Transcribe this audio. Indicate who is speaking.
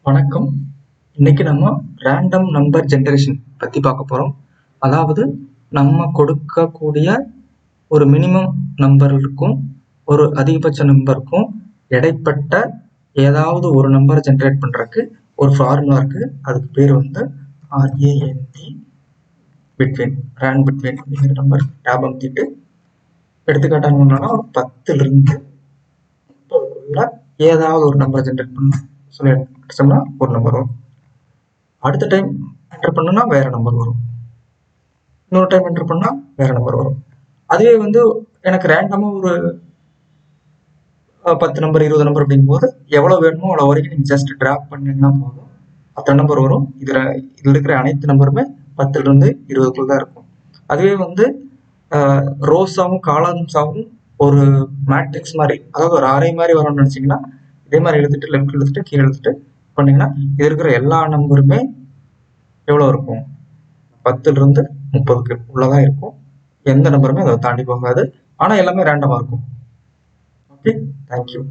Speaker 1: வணக்கம். இன்னைக்கு நம்ம ரேண்டம் நம்பர் ஜெனரேஷன் பத்தி பார்க்க போறோம். அதாவது நம்ம கொடுக்கக்கூடிய ஒரு மினிமம் நம்பருக்கும் ஒரு அதிகபட்ச நம்பருக்கும் இடைப்பட்ட ஏதாவது ஒரு நம்பரை ஜெனரேட் பண்றதுக்கு ஒரு ஃபார்முலா இருக்கு. அதுக்கு பேர் வந்து RAND பிட்வீன், ரேண்ட் பிட்வீன் அப்படிங்கிற நம்பர் ஞாபகம் வச்சுட்டு எடுத்துக்காட்டாங்கன்னா ஒரு 10லிருந்து 30க்குள்ள ஏதாவது ஒரு நம்பரை ஜெனரேட் பண்ணணும் சொல்லி அடிச்சோம்னா ஒரு நம்பர் வரும். அடுத்த டைம் என்டர் பண்ணா வேற நம்பர் வரும். இன்னொரு டைம் என்டர் பண்ணா வேற நம்பர் வரும். அதுவே வந்து எனக்கு ரேண்டமா ஒரு 10 நம்பர் 20 நம்பர் அப்படிங்கும்போது எவ்வளவு வேணுமோ அவ்வளவு வரைக்கும் நீங்க ஜஸ்ட் டிராப் பண்ணீங்கன்னா போதும், அத்தனை நம்பர் வரும். இதுல இருக்கிற அனைத்து நம்பருமே 10லிருந்து 20க்குள்ள தான் இருக்கும். அதுவே வந்து ரோஸாவும் காலம்ஸாவும் ஒரு மேட்ரிக்ஸ் மாதிரி, அதாவது ஒரு அரை மாதிரி வரும்னு நினைச்சீங்கன்னா இதே மாதிரி எழுதிட்டு லெஃப்ட் எழுதிட்டு கீழே எழுதிட்டு பண்ணீங்கன்னா இது இருக்கிற எல்லா நம்பருமே எவ்வளவு இருக்கும்? 10லிருந்து 30க்கு உள்ளதான் இருக்கும். எந்த நம்பருமே அதை தாண்டி போகாது. ஆனா எல்லாமே ரேண்டமா இருக்கும். Okay, thank you.